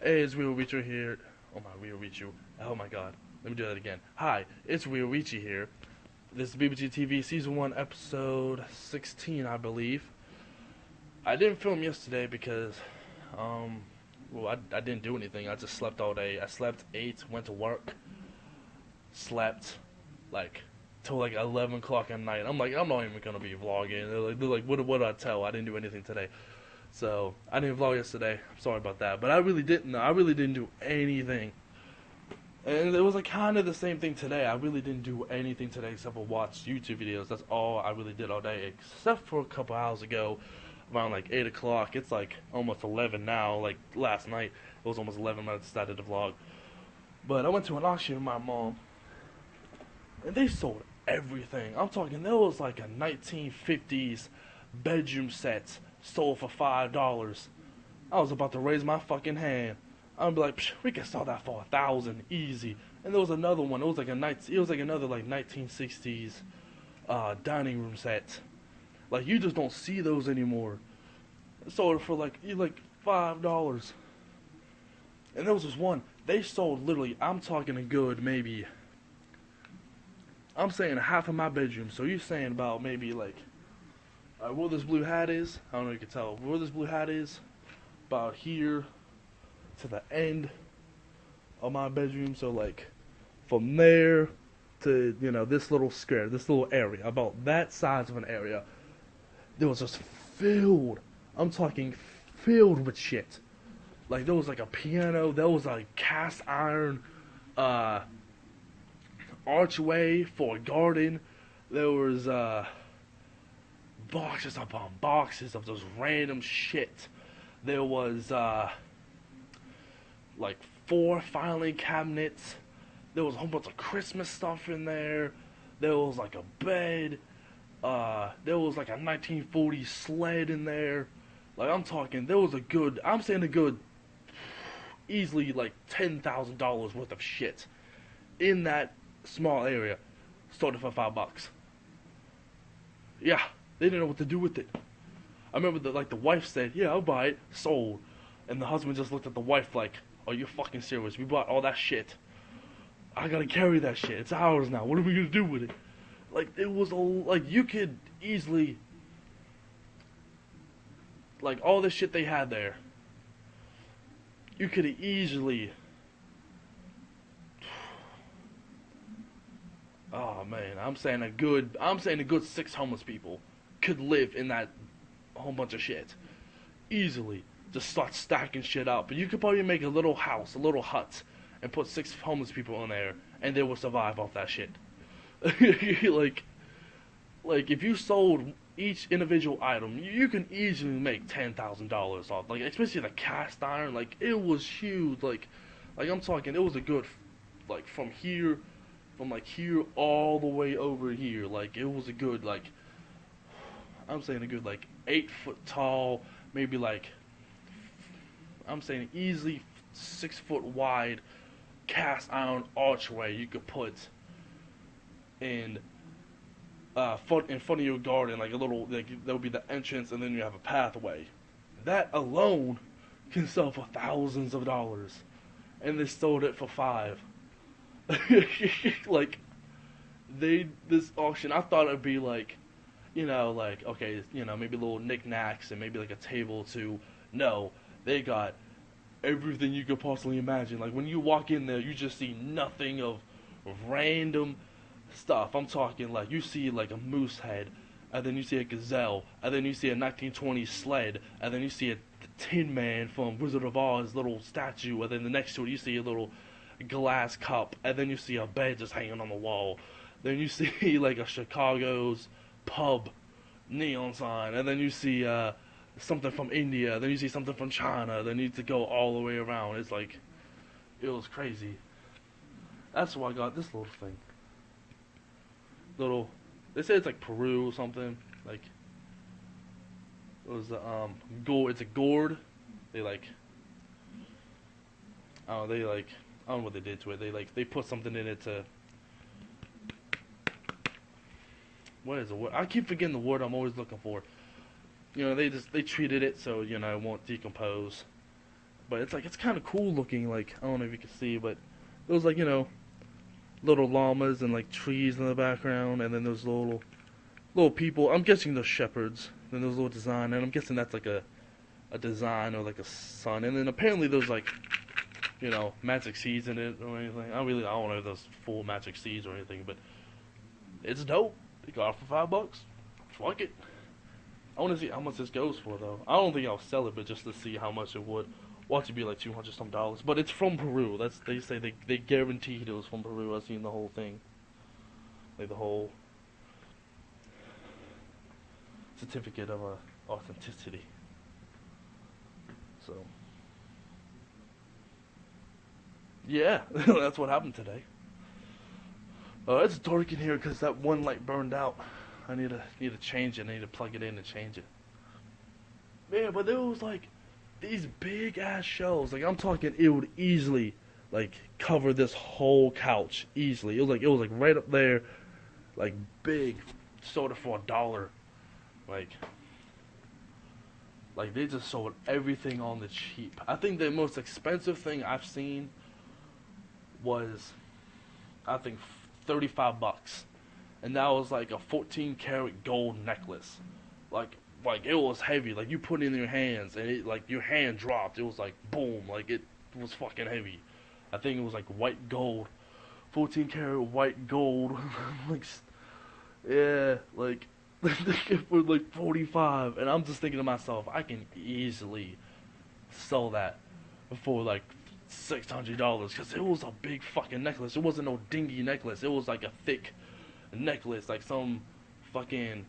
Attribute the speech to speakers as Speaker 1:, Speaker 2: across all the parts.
Speaker 1: Hey, it's Ryoichi here. Oh my, Ryoichi. Oh my god. Let me do that again. Hi, it's Ryoichi here. This is BBGTV Season 1, Episode 16, I believe. I didn't film yesterday because, I didn't do anything. I just slept all day. I slept, ate, went to work, slept, like, till like 11 o'clock at night. I'm like, I'm not even gonna be vlogging. They're like, what do I tell? I didn't do anything today. So I didn't vlog yesterday. I'm sorry about that, but I really didn't. I really didn't do anything, and it was like kind of the same thing today. I really didn't do anything today except for watch YouTube videos. That's all I really did all day, except for a couple hours ago, around like 8 o'clock. It's like almost 11 now. Like last night, it was almost 11 when I decided to vlog. But I went to an auction with my mom, and they sold everything. I'm talking. There was like a 1950s bedroom set sold for $5. I was about to raise my fucking hand. I'm like, psh, we can sell that for 1,000 easy. And there was another one. It was like another like 1960s dining room set. Like you just don't see those anymore. It sold it for like $5. And there was this one. They sold literally. I'm talking a good maybe. I'm saying half of my bedroom. So you're saying about maybe like. Where this blue hat is, I don't know if you can tell. Where this blue hat is, about here to the end of my bedroom. So like from there to this little square, this little area, about that size of an area, there was just filled. I'm talking filled with shit. Like there was like a piano, there was like cast iron archway for a garden. There was boxes upon boxes of just random shit. There was like 4 filing cabinets. There was a whole bunch of Christmas stuff in there. There was like a bed. There was like a 1940s sled in there. Like I'm talking, there was I'm saying a good, easily like $10,000 worth of shit in that small area. Sold it for $5. Yeah. They didn't know what to do with it. I remember the wife said, "Yeah, I'll buy it." Sold, and the husband just looked at the wife like, "Are you fucking serious? We bought all that shit. I gotta carry that shit. It's ours now. What are we gonna do with it?" Like it was like you could easily like all the shit they had there. You could easily. Oh man, I'm saying a good 6 homeless people could live in that whole bunch of shit easily. Just start stacking shit up. But you could probably make a little house, a little hut, and put 6 homeless people in there, and they will survive off that shit. like if you sold each individual item, you can easily make $10,000 off. Like especially the cast iron, like it was huge. Like I'm talking, it was a good like from here all the way over here. Like it was a good I'm saying a good 8 foot tall, maybe I'm saying easily 6 foot wide cast iron archway you could put in in front of your garden, like a little that would be the entrance, and then you have a pathway. That alone can sell for thousands of dollars, and they sold it for 5. like this auction, I thought it'd be okay, maybe little knickknacks and maybe like a table or two. No, they got everything you could possibly imagine. Like when you walk in there, you just see nothing of random stuff. I'm talking like you see like a moose head, and then you see a gazelle, and then you see a 1920s sled, and then you see a Tin Man from Wizard of Oz little statue, and then the next to it you see a little glass cup, and then you see a bed just hanging on the wall. Then you see like a Chicago's pub neon sign, and then you see something from India, then you see something from China, then you need to go all the way around. It's like, it was crazy. That's why I got this little thing. They say it's like Peru or something. Like, it was gourd. It's a gourd. They I don't know what they did to it. They put something in it to. What is the word? I keep forgetting the word I'm always looking for. They treated it so it won't decompose. but it's kind of cool looking. Like, I don't know if you can see, but it was like, little llamas and like trees in the background, and then those little people. I'm guessing those shepherds. Then those little design, and I'm guessing that's like a design or like a sun. And then apparently there's like, magic seeds in it or anything. I don't know if there's full magic seeds or anything, but it's dope. They got it for $5. Fuck it. I want to see how much this goes for though. I don't think I'll sell it, but just to see how much it would. Watch it be like $200 some. But it's from Peru. They say they guaranteed it was from Peru. I've seen the whole thing, like the whole certificate of authenticity. So yeah, that's what happened today. It's dark in here because that one light burned out. I need to change it. I need to plug it in and change it. Yeah, but there was like these big ass shelves. Like, I'm talking, it would easily like cover this whole couch easily. It was like right up there, like big, sold it for $1. Like they just sold everything on the cheap. I think the most expensive thing I've seen was, I think, $35, and that was like a 14-karat gold necklace. Like it was heavy. Like, you put it in your hands and it, like, your hand dropped. It was like boom. Like, it was fucking heavy. I think it was like white gold, 14-karat white gold. Like, yeah, like for like 45. And I'm just thinking to myself, I can easily sell that for like $600 because it was a big fucking necklace. It wasn't no dingy necklace. It was like a thick necklace, like some fucking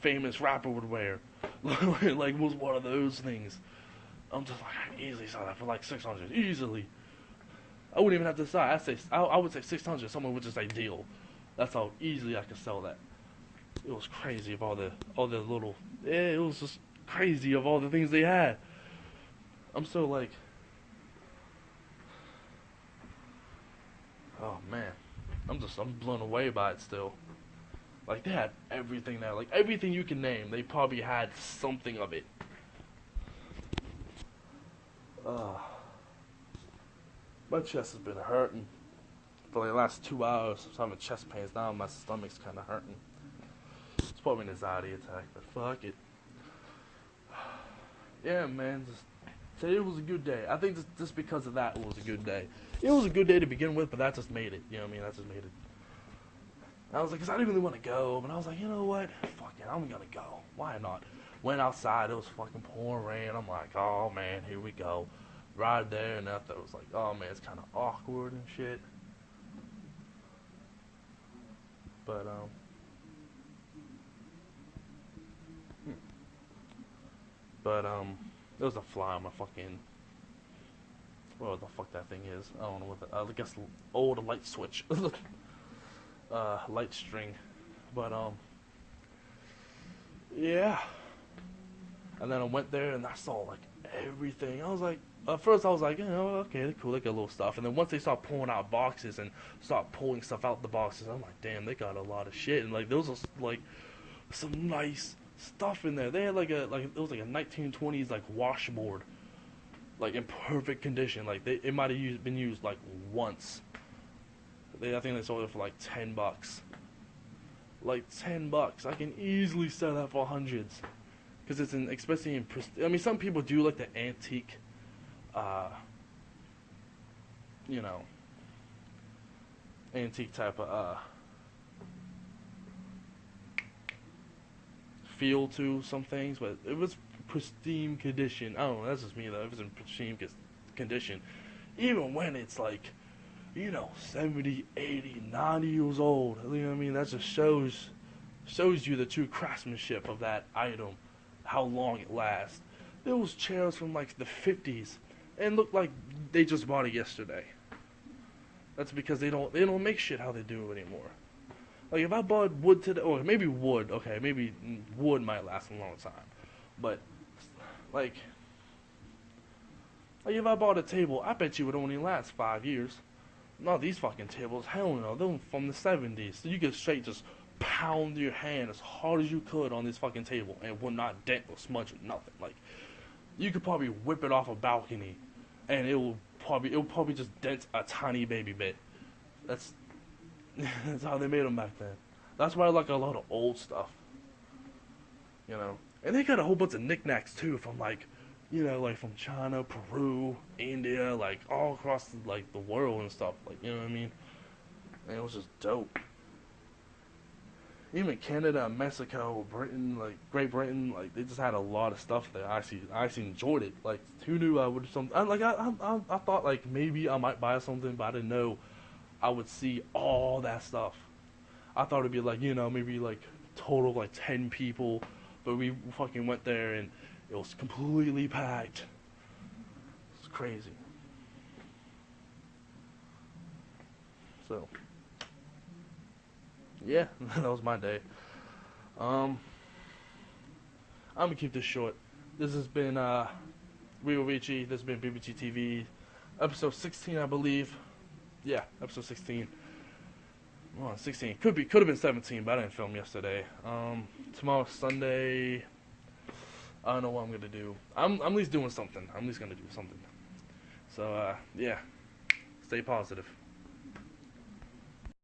Speaker 1: famous rapper would wear. Like, was one of those things. I'm just like, I can easily sell that for like $600 easily. I wouldn't even have to decide. I would say $600. Someone would just say deal. That's how easily I could sell that. It was crazy of all the little. Yeah, it was just crazy of all the things they had. I'm so like, oh man, I'm blown away by it still. Like, they had everything there. Like, everything you can name, they probably had something of it. My chest has been hurting for like the last 2 hours. I'm having chest pains now. My stomach's kind of hurting. It's probably an anxiety attack, but fuck it. Yeah, man. Today was a good day. I think just because of that, it was a good day. It was a good day to begin with, but that just made it. You know what I mean? That just made it. I was like, because I didn't really want to go, but I was like, you know what? Fuck it, I'm going to go. Why not? Went outside, it was fucking pouring rain. I'm like, oh man, here we go. Right there, and I thought it was like, oh man, it's kind of awkward and shit. But, there was a fly on my fucking, whatever the fuck that thing is. I don't know what I guess old light switch. Light string. But, yeah. And then I went there and I saw, like, everything. I was like, at first I was like, okay, they're cool, they got little stuff. And then once they start pulling out boxes and start pulling stuff out the boxes, I'm like, damn, they got a lot of shit. And, like, there was, like, some nice stuff in there. They had, it was like a 1920s, like, washboard. Like, in perfect condition. Like, it might have been used, like, once. I think they sold it for like $10. Like $10. I can easily sell that for hundreds. Because it's especially in, I mean, some people do like the antique, antique type of, feel to some things, but it was pristine condition. I don't know, that's just me though. If it's in pristine condition, even when it's like, 70, 80, 90 years old. You know what I mean? That just shows you the true craftsmanship of that item, how long it lasts. There was chairs from like the 50s and looked like they just bought it yesterday. That's because they don't make shit how they do anymore. Like, if I bought wood today, or maybe wood, okay, maybe wood might last a long time. But like if I bought a table, I bet you it would only last 5 years. No, these fucking tables, hell no, they're from the 70s. So you could straight just pound your hand as hard as you could on this fucking table and it would not dent or smudge or nothing. Like, you could probably whip it off a balcony and it'll probably just dent a tiny baby bit. That's that's how they made them back then. That's why I like a lot of old stuff, you know. And they got a whole bunch of knickknacks too, from like, you know, like from China, Peru, India, like all across like the world and stuff. Like, you know what I mean? And it was just dope. Even Canada, Mexico, Britain, like Great Britain, like they just had a lot of stuff there. I actually enjoyed it. Like, who knew I would something? I thought like maybe I might buy something, but I didn't know I would see all that stuff. I thought it'd be like, you know, maybe like total like 10 people, but we fucking went there and it was completely packed. It's crazy. So yeah, that was my day. Um, I'm gonna keep this short. This has been Ryoichi. This has been BBGTV, episode 16, I believe. Yeah, episode 16. Well, 16 could have been 17, but I didn't film yesterday. Tomorrow's Sunday. I don't know what I'm gonna do. I'm at least doing something. I'm at least gonna do something. So yeah, stay positive.